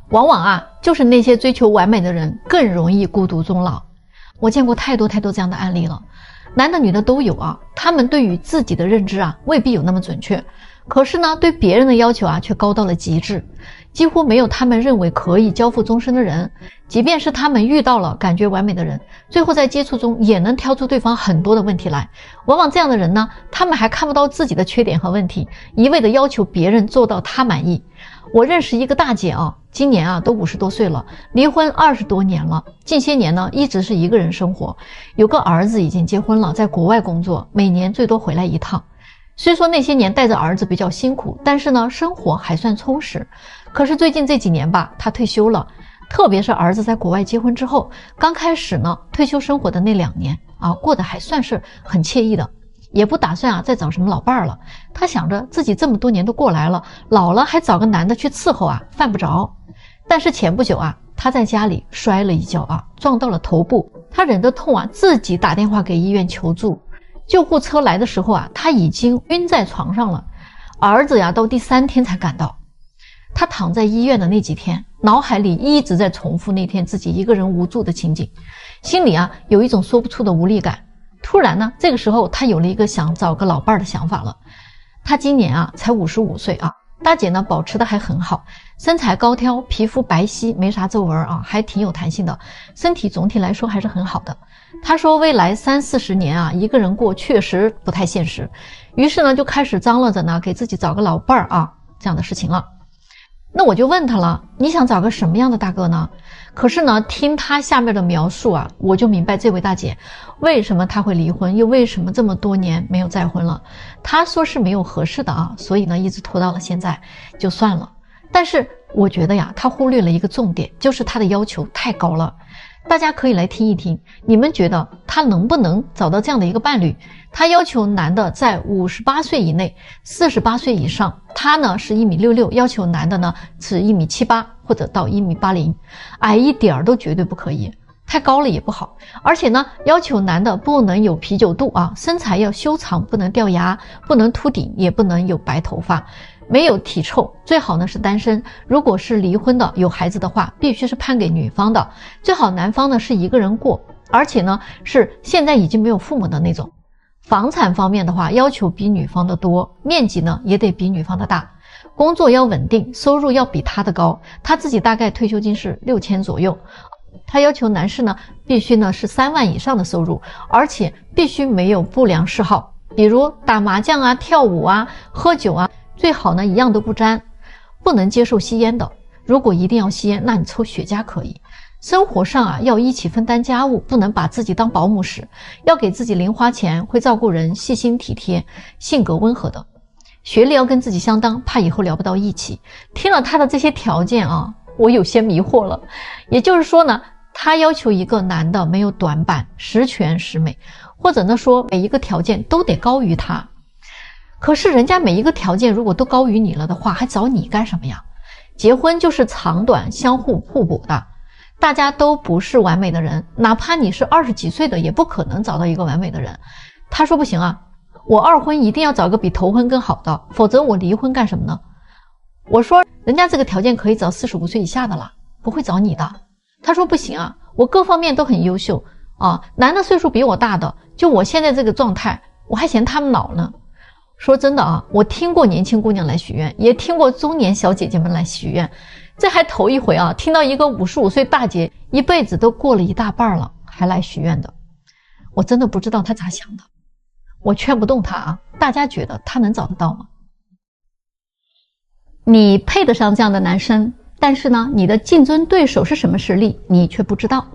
往往啊，就是那些追求完美的人更容易孤独终老。我见过太多这样的案例了，男的女的都有啊。他们对于自己的认知啊，未必有那么准确，可是呢，对别人的要求啊，却高到了极致，几乎没有他们认为可以交付终身的人。即便是他们遇到了感觉完美的人，最后在接触中也能挑出对方很多的问题来。往往这样的人呢，他们还看不到自己的缺点和问题，一味的要求别人做到他满意。我认识一个大姐啊，今年啊都50多岁了，离婚20多年了，近些年呢一直是一个人生活，有个儿子已经结婚了，在国外工作，每年最多回来一趟。虽说那些年带着儿子比较辛苦，但是呢生活还算充实。可是最近这几年吧，他退休了，特别是儿子在国外结婚之后，刚开始呢退休生活的那2年啊，过得还算是很惬意的，也不打算啊再找什么老伴儿了。他想着自己这么多年都过来了，老了还找个男的去伺候啊，犯不着。但是前不久啊，他在家里摔了一跤啊，撞到了头部，他忍着痛啊，自己打电话给医院求助。救护车来的时候啊，他已经晕在床上了，儿子呀到第3天才赶到。他躺在医院的那几天，脑海里一直在重复那天自己一个人无助的情景，心里啊有一种说不出的无力感。突然呢，这个时候他有了一个想找个老伴儿的想法了。他今年啊才55岁啊，大姐呢保持的还很好，身材高挑，皮肤白皙，没啥皱纹啊，还挺有弹性的，身体总体来说还是很好的。他说未来30-40年啊，一个人过确实不太现实，于是呢就开始张罗着呢给自己找个老伴儿啊这样的事情了。那我就问他了，你想找个什么样的大哥呢？可是呢，听他下面的描述啊，我就明白这位大姐为什么她会离婚，又为什么这么多年没有再婚了。她说是没有合适的啊，所以呢一直拖到了现在，就算了。但是我觉得呀，她忽略了一个重点，就是她的要求太高了。大家可以来听一听，你们觉得她能不能找到这样的一个伴侣？她要求男的在58岁以内，48岁以上。她呢是1.66米，要求男的呢是1.78米或者到1.80米，矮一点都绝对不可以，太高了也不好。而且呢，要求男的不能有啤酒肚啊，身材要修长，不能掉牙，不能秃顶，也不能有白头发。没有体臭，最好呢是单身。如果是离婚的有孩子的话，必须是判给女方的，最好男方呢是一个人过，而且呢是现在已经没有父母的那种。房产方面的话，要求比女方的多，面积呢也得比女方的大。工作要稳定，收入要比他的高，他自己大概退休金是6000左右。他要求男士呢必须呢是3万以上的收入，而且必须没有不良嗜好，比如打麻将啊、跳舞啊、喝酒啊，最好呢一样都不沾。不能接受吸烟的，如果一定要吸烟，那你抽雪茄可以。生活上啊要一起分担家务，不能把自己当保姆使，要给自己零花钱，会照顾人，细心体贴，性格温和的。学历要跟自己相当，怕以后聊不到一起。听了他的这些条件啊，我有些迷惑了。也就是说呢，他要求一个男的没有短板，十全十美，或者呢说每一个条件都得高于他。可是人家每一个条件如果都高于你了的话，还找你干什么呀？结婚就是长短相互互补的，大家都不是完美的人，哪怕你是20几岁的，也不可能找到一个完美的人。他说不行啊，我2婚一定要找个比头婚更好的，否则我离婚干什么呢？我说人家这个条件可以找45岁以下的了，不会找你的。他说不行啊，我各方面都很优秀啊，男的岁数比我大的，就我现在这个状态，我还嫌他们老呢。说真的啊，我听过年轻姑娘来许愿，也听过中年小姐姐们来许愿，这还头一回啊，听到一个55岁大姐一辈子都过了一大半了还来许愿的。我真的不知道她咋想的，我劝不动她啊，大家觉得她能找得到吗？你配得上这样的男生，但是呢，你的竞争对手是什么实力，你却不知道。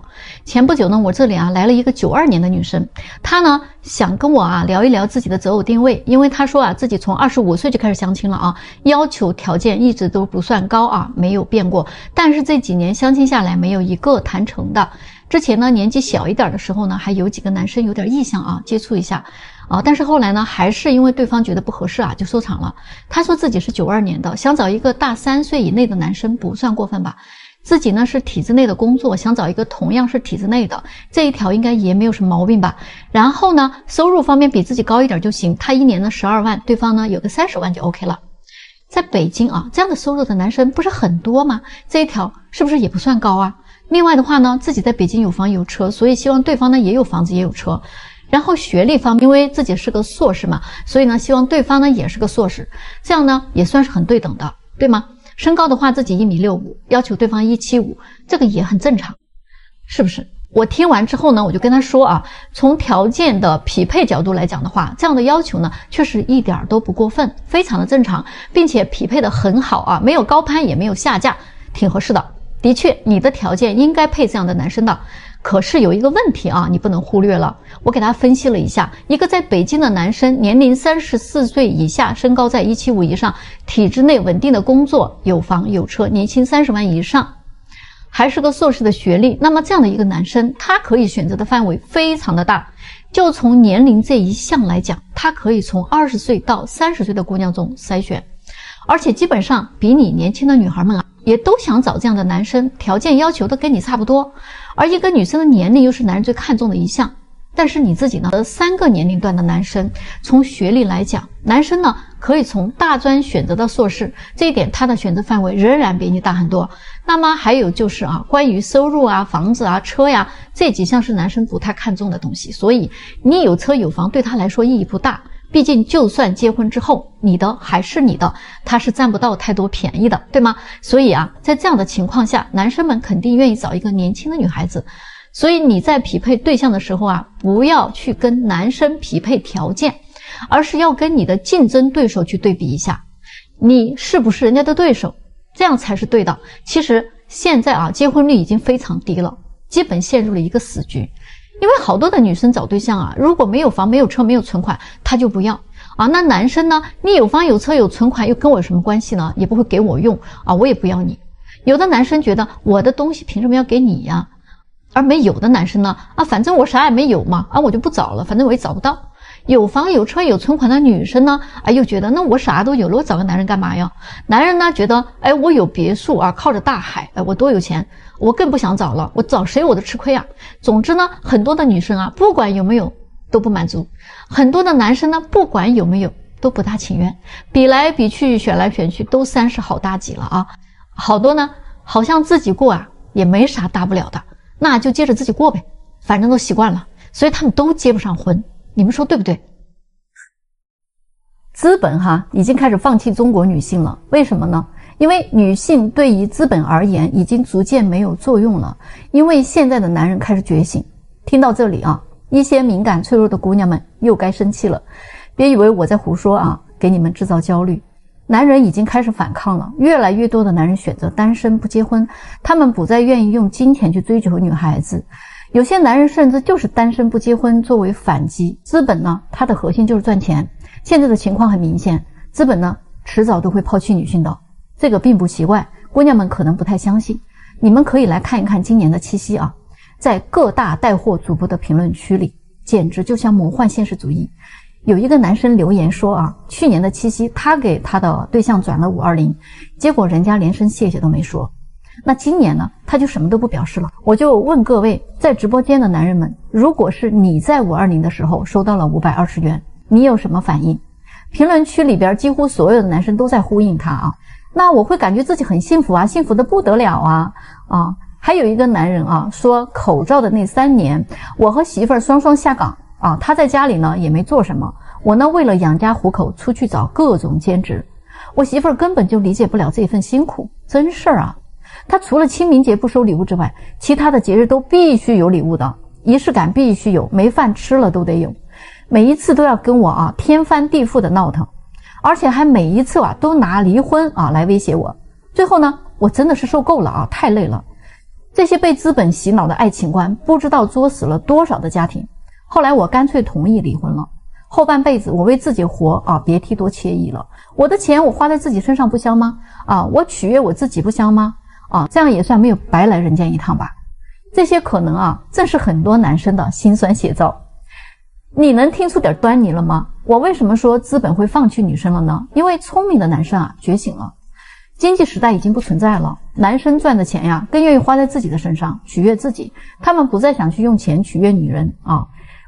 前不久呢，我这里啊来了一个92年的女生，她呢想跟我啊聊一聊自己的择偶定位，因为她说啊自己从25岁就开始相亲了啊，要求条件一直都不算高啊，没有变过，但是这几年相亲下来没有一个谈成的。之前呢年纪小一点的时候呢，还有几个男生有点意向啊，接触一下啊，但是后来呢还是因为对方觉得不合适啊，就收场了。他说自己是92年的，想找一个大3岁以内的男生不算过分吧。自己呢是体制内的工作，想找一个同样是体制内的，这一条应该也没有什么毛病吧。然后呢收入方面比自己高一点就行，他1年呢12万，对方呢有个30万就 OK 了。在北京啊，这样的收入的男生不是很多吗？这一条是不是也不算高啊？另外的话呢，自己在北京有房有车，所以希望对方呢也有房子也有车。然后学历方面，因为自己是个硕士嘛，所以呢希望对方呢也是个硕士，这样呢也算是很对等的，对吗？身高的话，自己1.65米，要求对方175，这个也很正常，是不是？我听完之后呢，我就跟他说啊，从条件的匹配角度来讲的话，这样的要求呢确实一点都不过分，非常的正常，并且匹配的很好啊，没有高攀也没有下嫁，挺合适的。的确，你的条件应该配这样的男生的。可是有一个问题啊，你不能忽略了。我给他分析了一下，一个在北京的男生，年龄34岁以下，身高在175以上，体制内稳定的工作，有房有车，年薪30万以上，还是个硕士的学历，那么这样的一个男生，他可以选择的范围非常的大。就从年龄这一项来讲，他可以从20岁到30岁的姑娘中筛选，而且基本上比你年轻的女孩们啊，也都想找这样的男生，条件要求都跟你差不多。而一个女生的年龄又是男人最看重的一项，但是你自己呢，3个年龄段的男生，从学历来讲，男生呢可以从大专选择到硕士，这一点他的选择范围仍然比你大很多。那么还有就是啊，关于收入啊、房子啊、车呀，这几项是男生不太看重的东西，所以你有车有房对他来说意义不大。毕竟就算结婚之后，你的还是你的，他是占不到太多便宜的，对吗？所以啊，在这样的情况下，男生们肯定愿意找一个年轻的女孩子。所以你在匹配对象的时候啊，不要去跟男生匹配条件，而是要跟你的竞争对手去对比一下，你是不是人家的对手，这样才是对的。其实现在啊，结婚率已经非常低了，基本陷入了一个死局。因为好多的女生找对象啊，如果没有房没有车没有存款，她就不要啊。那男生呢，你有房有车有存款又跟我有什么关系呢？也不会给我用啊，我也不要你。有的男生觉得我的东西凭什么要给你呀？而没有的男生呢，啊，反正我啥也没有嘛，啊，我就不找了，反正我也找不到。有房有车有存款的女生呢，啊，又觉得那我啥都有了，我找个男人干嘛呀？男人呢觉得，哎，我有别墅啊，靠着大海，哎，我多有钱，我更不想找了，我找谁我都吃亏啊。总之呢，很多的女生啊，不管有没有都不满足，很多的男生呢，不管有没有都不大情愿，比来比去选来选去都30好大几了啊。好多呢好像自己过啊也没啥大不了的，那就接着自己过呗，反正都习惯了，所以他们都结不上婚。你们说对不对？资本已经开始放弃中国女性了，为什么呢？因为女性对于资本而言已经逐渐没有作用了，因为现在的男人开始觉醒。听到这里啊，一些敏感脆弱的姑娘们又该生气了，别以为我在胡说啊，给你们制造焦虑。男人已经开始反抗了，越来越多的男人选择单身不结婚，他们不再愿意用金钱去追求女孩子。有些男人甚至就是单身不结婚作为反击。资本呢，它的核心就是赚钱。现在的情况很明显，资本呢迟早都会抛弃女性的，这个并不奇怪，姑娘们可能不太相信。你们可以来看一看今年的七夕啊，在各大带货主播的评论区里，简直就像魔幻现实主义。有一个男生留言说啊，去年的七夕他给他的对象转了520，结果人家连声谢谢都没说。那今年呢，他就什么都不表示了。我就问各位在直播间的男人们，如果是你在520的时候收到了520元，你有什么反应？评论区里边几乎所有的男生都在呼应他啊。那我会感觉自己很幸福啊，幸福的不得了啊。还有一个男人啊说，口罩的那3年，我和媳妇儿双双下岗啊，他在家里呢也没做什么，我呢为了养家糊口出去找各种兼职，我媳妇儿根本就理解不了这份辛苦，真事儿啊。他除了清明节不收礼物之外，其他的节日都必须有礼物的，仪式感必须有，没饭吃了都得有。每一次都要跟我天翻地覆的闹腾，而且还每一次都拿离婚来威胁我。最后呢，我真的是受够了太累了。这些被资本洗脑的爱情观，不知道作死了多少的家庭。后来我干脆同意离婚了。后半辈子我为自己活别提多惬意了。我的钱我花在自己身上不香吗？我取悦我自己不香吗？这样也算没有白来人间一趟吧。这些可能正是很多男生的辛酸写照。你能听出点端倪了吗？我为什么说资本会放弃女生了呢？因为聪明的男生觉醒了。经济时代已经不存在了，男生赚的钱更愿意花在自己的身上，取悦自己，他们不再想去用钱取悦女人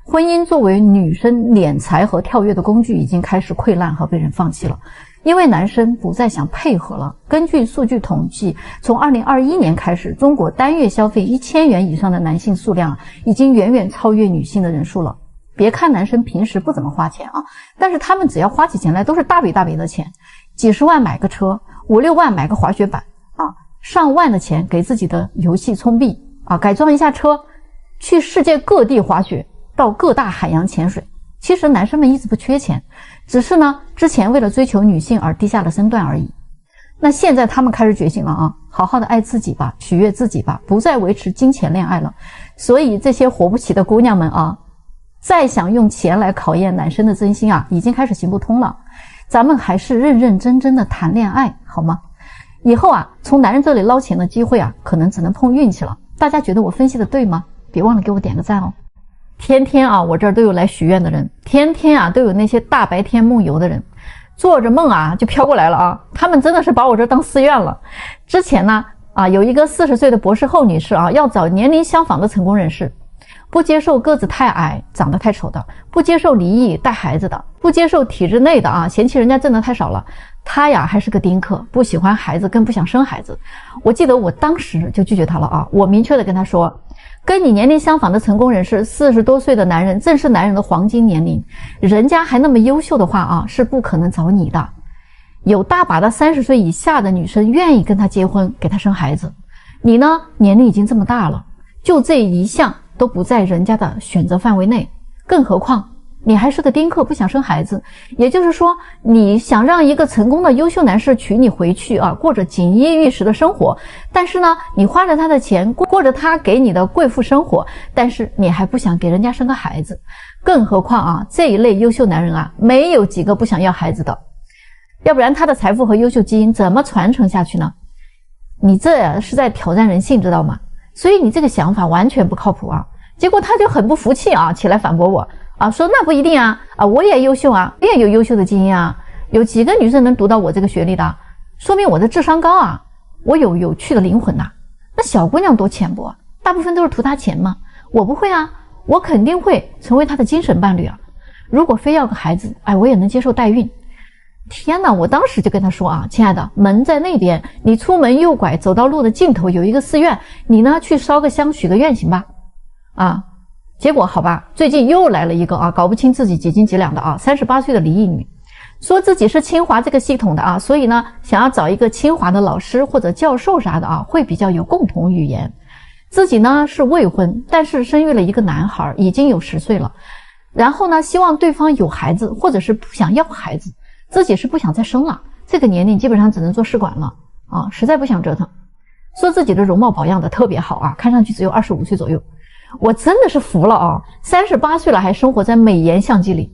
婚姻作为女生敛财和跳跃的工具已经开始溃烂和被人放弃了。因为男生不再想配合了。根据数据统计，从2021年开始，中国单月消费1000元以上的男性数量已经远远超越女性的人数了。别看男生平时不怎么花钱啊，但是他们只要花起钱来都是大笔大笔的钱，几十万买个车，5、6万买个滑雪板啊，上万的钱给自己的游戏充币啊，改装一下车，去世界各地滑雪，到各大海洋潜水。其实男生们一直不缺钱，只是呢之前为了追求女性而低下了身段而已。那现在他们开始觉醒了啊，好好的爱自己吧，取悦自己吧，不再维持金钱恋爱了。所以这些活不起的姑娘们啊，再想用钱来考验男生的真心啊，已经开始行不通了。咱们还是认认真真的谈恋爱好吗？以后啊，从男人这里捞钱的机会啊，可能只能碰运气了。大家觉得我分析的对吗？别忘了给我点个赞哦。天天啊，我这儿都有来许愿的人，天天啊都有那些大白天梦游的人，做着梦啊就飘过来了啊，他们真的是把我这当寺院了。之前呢有一个40岁的博士后女士啊，要找年龄相仿的成功人士，不接受个子太矮长得太丑的，不接受离异带孩子的，不接受体制内的啊，嫌弃人家挣得太少了。她呀还是个丁克，不喜欢孩子，更不想生孩子。我记得我当时就拒绝她了啊，我明确的跟她说，跟你年龄相仿的成功人士，40多岁的男人正是男人的黄金年龄，人家还那么优秀的话啊，是不可能找你的。有大把的30岁以下的女生愿意跟他结婚，给他生孩子。你呢，年龄已经这么大了，就这一项都不在人家的选择范围内，更何况你还是个丁克，不想生孩子。也就是说，你想让一个成功的优秀男士娶你回去啊，过着锦衣玉食的生活，但是呢，你花着他的钱，过着他给你的贵妇生活，但是你还不想给人家生个孩子。更何况啊，这一类优秀男人啊，没有几个不想要孩子的，要不然他的财富和优秀基因怎么传承下去呢？你这是在挑战人性，知道吗？所以你这个想法完全不靠谱啊。结果他就很不服气啊，起来反驳我啊，说那不一定啊，我也优秀啊，我也有优秀的基因啊，有几个女生能读到我这个学历的，说明我的智商高啊，我有有趣的灵魂呐。那小姑娘多浅薄，大部分都是图他钱嘛。我不会啊，我肯定会成为他的精神伴侣啊。如果非要个孩子，我也能接受代孕。天哪，我当时就跟他说啊，亲爱的，门在那边，你出门右拐，走到路的尽头有一个寺院，你呢去烧个香许个愿行吧。结果好吧，最近又来了一个搞不清自己几斤几两的38岁的离异女，说自己是清华这个系统的所以呢想要找一个清华的老师或者教授啥的会比较有共同语言。自己呢是未婚，但是生育了一个男孩，已经有10岁了。然后呢希望对方有孩子，或者是不想要孩子，自己是不想再生了，这个年龄基本上只能做试管了实在不想折腾。说自己的容貌保养的特别好看上去只有25岁左右。我真的是服了38岁了还生活在美颜相机里，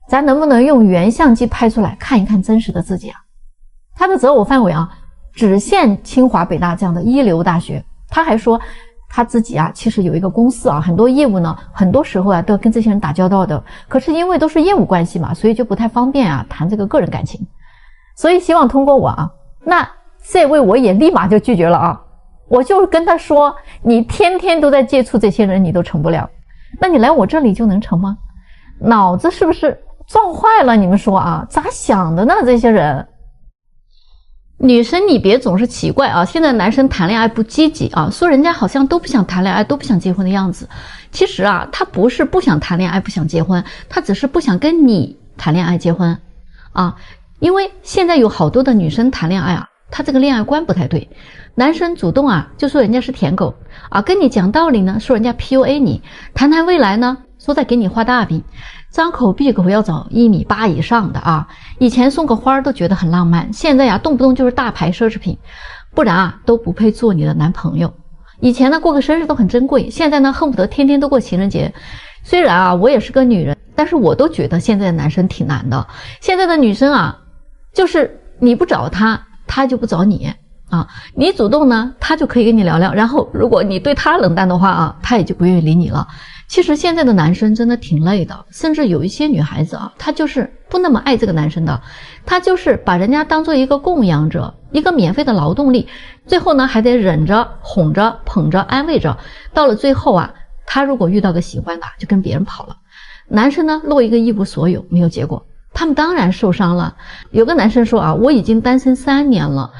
咱能不能用原相机拍出来看一看真实的自己他的择偶范围只限清华北大这样的一流大学。他还说他自己其实有一个公司很多业务呢，很多时候都要跟这些人打交道的，可是因为都是业务关系嘛，所以就不太方便谈这个个人感情。所以希望通过我那这位我也立马就拒绝了我就跟他说，你天天都在接触这些人，你都成不了，那你来我这里就能成吗？脑子是不是撞坏了？你们说咋想的呢？这些人。女生你别总是奇怪现在男生谈恋爱不积极说人家好像都不想谈恋爱，都不想结婚的样子。其实他不是不想谈恋爱，不想结婚，他只是不想跟你谈恋爱结婚因为现在有好多的女生谈恋爱他这个恋爱观不太对。男生主动就说人家是舔狗跟你讲道理呢，说人家 PUA 你，谈未来呢，说在给你画大饼，张口闭口要找1.8米以上的以前送个花都觉得很浪漫，现在动不动就是大牌奢侈品，不然都不配做你的男朋友。以前呢过个生日都很珍贵，现在呢恨不得天天都过情人节。虽然我也是个女人，但是我都觉得现在的男生挺难的。现在的女生就是你不找他，他就不找你你主动呢，他就可以跟你聊聊，然后如果你对他冷淡的话他也就不愿意理你了。其实现在的男生真的挺累的，甚至有一些女孩子她就是不那么爱这个男生的，她就是把人家当做一个供养者，一个免费的劳动力，最后呢还得忍着哄着捧着安慰着，到了最后他如果遇到个喜欢的就跟别人跑了。男生呢落一个一无所有，没有结果。他们当然受伤了。有个男生说啊，我已经单身3年了，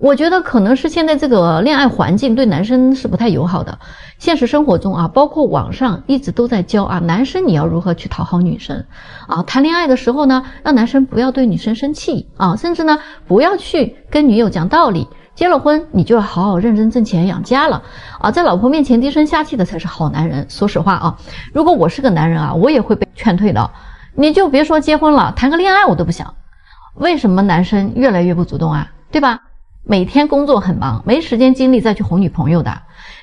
我觉得可能是现在这个恋爱环境对男生是不太友好的。现实生活中啊，包括网上一直都在教啊，男生你要如何去讨好女生啊，谈恋爱的时候呢，让男生不要对女生生气啊，甚至呢不要去跟女友讲道理。结了婚你就要好好认真挣钱养家了啊，在老婆面前低声下气的才是好男人。说实话啊，如果我是个男人啊，我也会被劝退的。你就别说结婚了，谈个恋爱我都不想。为什么男生越来越不主动啊？对吧？每天工作很忙，没时间精力再去哄女朋友的。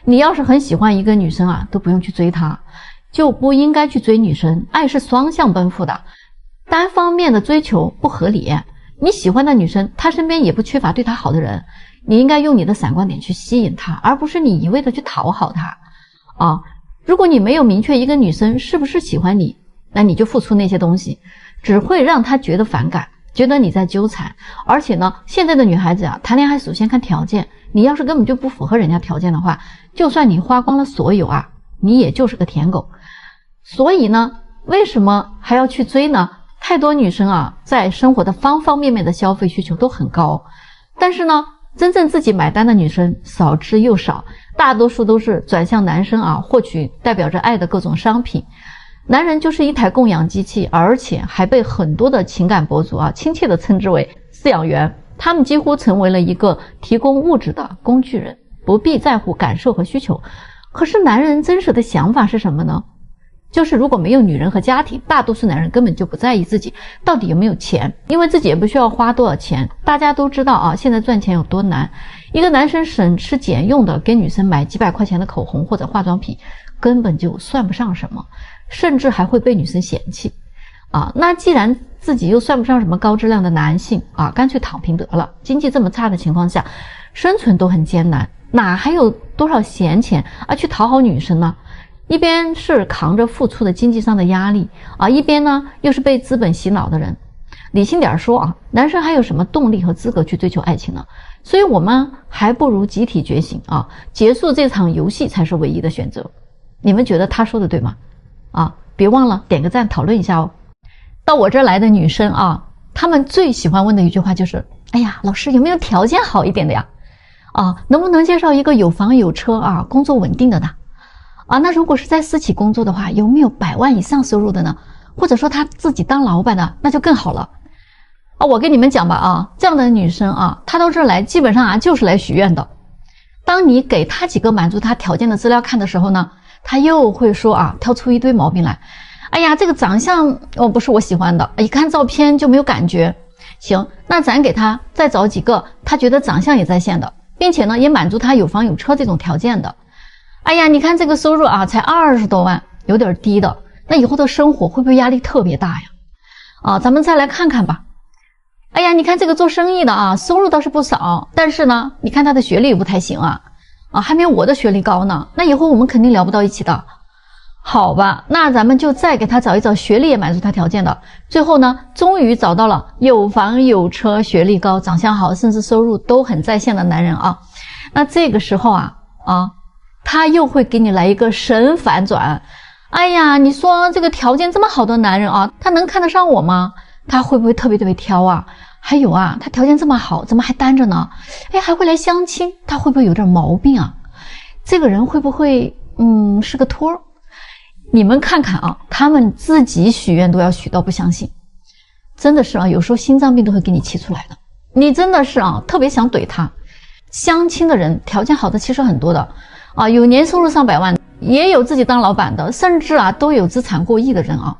你要是很喜欢一个女生啊，都不用去追她，就不应该去追女生。爱是双向奔赴的，单方面的追求不合理。你喜欢的女生，她身边也不缺乏对她好的人，你应该用你的闪光点去吸引她，而不是你一味的去讨好她啊。如果你没有明确一个女生是不是喜欢你，那你就付出那些东西，只会让她觉得反感，觉得你在纠缠。而且呢，现在的女孩子啊，谈恋爱首先看条件，你要是根本就不符合人家条件的话，就算你花光了所有啊，你也就是个舔狗。所以呢，为什么还要去追呢？太多女生啊，在生活的方方面面的消费需求都很高，但是呢，真正自己买单的女生少之又少，大多数都是转向男生啊，获取代表着爱的各种商品。男人就是一台供养机器，而且还被很多的情感博主啊亲切地称之为饲养员。他们几乎成为了一个提供物质的工具人，不必在乎感受和需求。可是男人真实的想法是什么呢？就是如果没有女人和家庭，大多数男人根本就不在意自己到底有没有钱，因为自己也不需要花多少钱。大家都知道啊，现在赚钱有多难。一个男生省吃俭用的给女生买几百块钱的口红或者化妆品，根本就算不上什么，甚至还会被女生嫌弃啊。那既然自己又算不上什么高质量的男性啊，干脆躺平得了。经济这么差的情况下，生存都很艰难，哪还有多少闲钱啊去讨好女生呢？一边是扛着付出的经济上的压力啊，一边呢又是被资本洗脑的人。理性点说啊，男生还有什么动力和资格去追求爱情呢？所以我们还不如集体觉醒啊，结束这场游戏才是唯一的选择。你们觉得他说的对吗？啊，别忘了点个赞讨论一下哦。到我这儿来的女生啊，她们最喜欢问的一句话就是，哎呀，老师有没有条件好一点的呀？啊，能不能介绍一个有房有车啊，工作稳定的呢？啊，那如果是在私企工作的话，有没有100万以上收入的呢？或者说他自己当老板的，那就更好了。啊，我跟你们讲吧啊，这样的女生啊，她到这儿来基本上啊就是来许愿的。当你给她几个满足她条件的资料看的时候呢，她又会说啊，挑出一堆毛病来。哎呀，这个长相不是我喜欢的，一看照片就没有感觉。行，那咱给她再找几个她觉得长相也在线的，并且呢也满足她有房有车这种条件的。哎呀，你看这个收入啊才20多万，有点低的，那以后的生活会不会压力特别大呀？啊，咱们再来看看吧。哎呀，你看这个做生意的啊，收入倒是不少，但是呢，你看他的学历也不太行啊，还没有我的学历高呢，那以后我们肯定聊不到一起的。好吧，那咱们就再给他找一找学历也满足他条件的，最后呢，终于找到了有房有车、学历高、长相好，甚至收入都很在线的男人啊。那这个时候啊，他又会给你来一个神反转。哎呀，你说这个条件这么好的男人啊，他能看得上我吗？他会不会特别挑啊？还有啊，他条件这么好，怎么还单着呢？哎，还会来相亲，他会不会有点毛病啊？这个人会不会是个托儿？你们看看啊，他们自己许愿都要许到不相信，真的是啊，有时候心脏病都会给你气出来的。你真的是啊，特别想怼他。相亲的人条件好的其实很多的啊，有年收入上百万，也有自己当老板的，甚至啊都有资产过亿的人啊。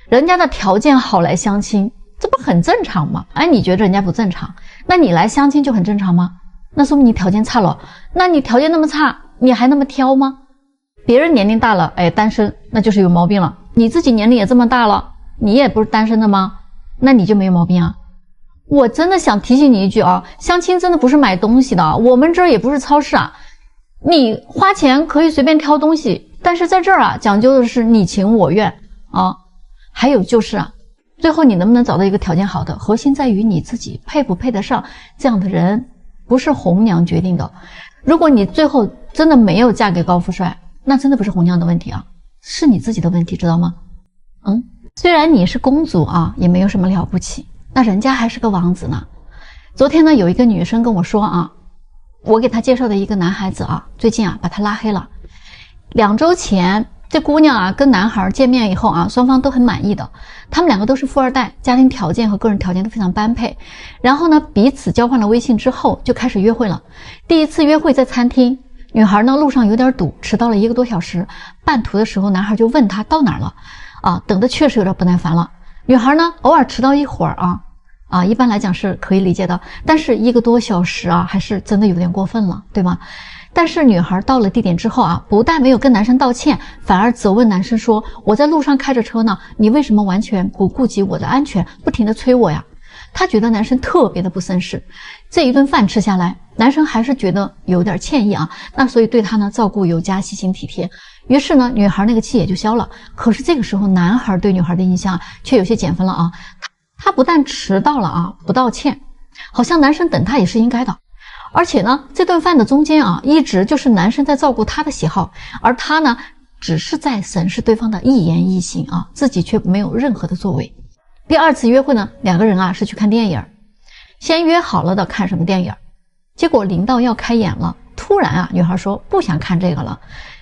人家的条件好来相亲，这不很正常吗？哎，你觉得人家不正常，那你来相亲就很正常吗？那说明你条件差了。那你条件那么差，你还那么挑吗？别人年龄大了，哎，单身，那就是有毛病了。你自己年龄也这么大了，你也不是单身的吗？那你就没有毛病啊。我真的想提醒你一句啊，相亲真的不是买东西的，我们这儿也不是超市啊。你花钱可以随便挑东西，但是在这儿啊，讲究的是你情我愿啊。还有就是啊，最后你能不能找到一个条件好的，核心在于你自己配不配得上这样的人，不是红娘决定的。如果你最后真的没有嫁给高富帅，那真的不是红娘的问题啊，是你自己的问题，知道吗？虽然你是公主啊，也没有什么了不起，那人家还是个王子呢。昨天呢，有一个女生跟我说啊，我给她介绍的一个男孩子啊，最近啊把他拉黑了。2周前，这姑娘啊跟男孩见面以后啊，双方都很满意的，他们两个都是富二代，家庭条件和个人条件都非常般配。然后呢，彼此交换了微信之后，就开始约会了。第一次约会在餐厅，女孩呢路上有点堵，迟到了1个多小时。半途的时候，男孩就问她到哪儿了啊，等的确实有点不耐烦了。女孩呢偶尔迟到一会儿一般来讲是可以理解的，但是1个多小时啊，还是真的有点过分了，对吗？但是女孩到了地点之后啊，不但没有跟男生道歉，反而责问男生说，我在路上开着车呢，你为什么完全不顾及我的安全，不停地催我呀？她觉得男生特别的不绅士。这一顿饭吃下来，男生还是觉得有点歉意啊，那所以对她呢照顾有加，细心体贴。于是呢，女孩那个气也就消了。可是这个时候，男孩对女孩的印象却有些减分了啊。他不但迟到了啊，不道歉，好像男生等他也是应该的。而且呢，这顿饭的中间啊，一直就是男生在照顾他的喜好，而他呢，只是在审视对方的一言一行啊，自己却没有任何的作为。第2次约会呢，2个人啊是去看电影，先约好了的看什么电影，结果临到要开演了，突然啊，女孩说不想看这个了，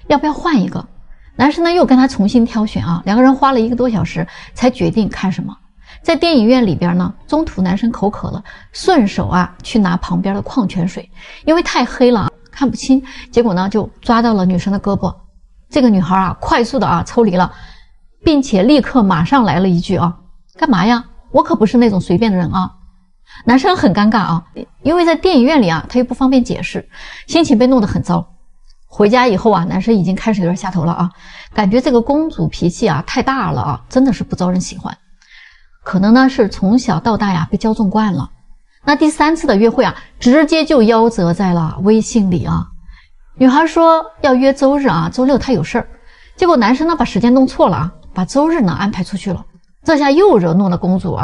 要不要换一个？男生呢又跟他重新挑选啊，2个人花了1个多小时才决定看什么。在电影院里边呢，中途男生口渴了，顺手啊去拿旁边的矿泉水，因为太黑了看不清，结果呢就抓到了女生的胳膊。这个女孩啊快速的抽离了，并且立刻马上来了一句干嘛呀？我可不是那种随便的人啊。男生很尴尬因为在电影院里他又不方便解释，心情被弄得很糟。回家以后男生已经开始有点下头了感觉这个公主脾气太大了真的是不招人喜欢。可能呢是从小到大被骄纵惯了。那第3次的约会直接就夭折在了微信里女孩说要约周日周6她有事儿，结果男生呢把时间弄错了把周日呢安排出去了。这下又惹怒了公主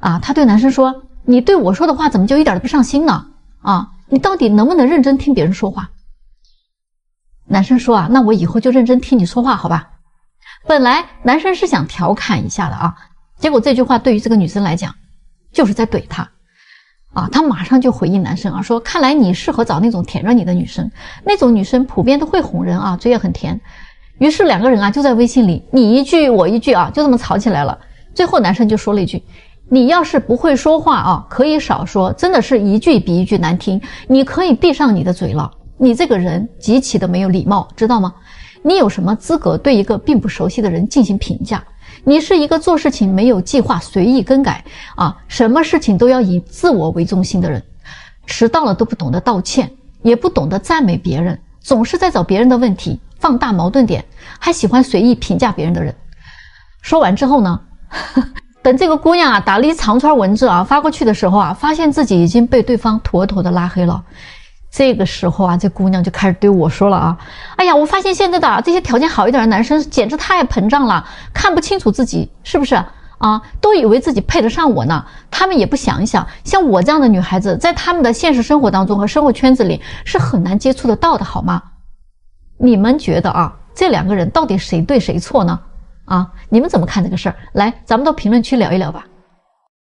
她对男生说，你对我说的话怎么就一点都不上心呢你到底能不能认真听别人说话？男生说那我以后就认真听你说话好吧。本来男生是想调侃一下的结果这句话对于这个女生来讲就是在怼她她马上就回应男生说，看来你适合找那种舔着你的女生，那种女生普遍都会哄人嘴也很甜。于是2个人就在微信里你一句我一句就这么吵起来了。最后男生就说了一句，你要是不会说话可以少说，真的是一句比一句难听，你可以闭上你的嘴了，你这个人极其的没有礼貌，知道吗？你有什么资格对一个并不熟悉的人进行评价？你是一个做事情没有计划随意更改什么事情都要以自我为中心的人，迟到了都不懂得道歉，也不懂得赞美别人，总是在找别人的问题，放大矛盾点，还喜欢随意评价别人的人。说完之后呢等这个姑娘打了一长串文字发过去的时候发现自己已经被对方妥妥的拉黑了。这个时候这姑娘就开始对我说了哎呀，我发现现在的这些条件好一点的男生简直太膨胀了，看不清楚自己是不是都以为自己配得上我呢。他们也不想一想，像我这样的女孩子在他们的现实生活当中和生活圈子里是很难接触得到的好吗？你们觉得这2个人到底谁对谁错呢？你们怎么看这个事儿？来，咱们到评论区聊一聊吧。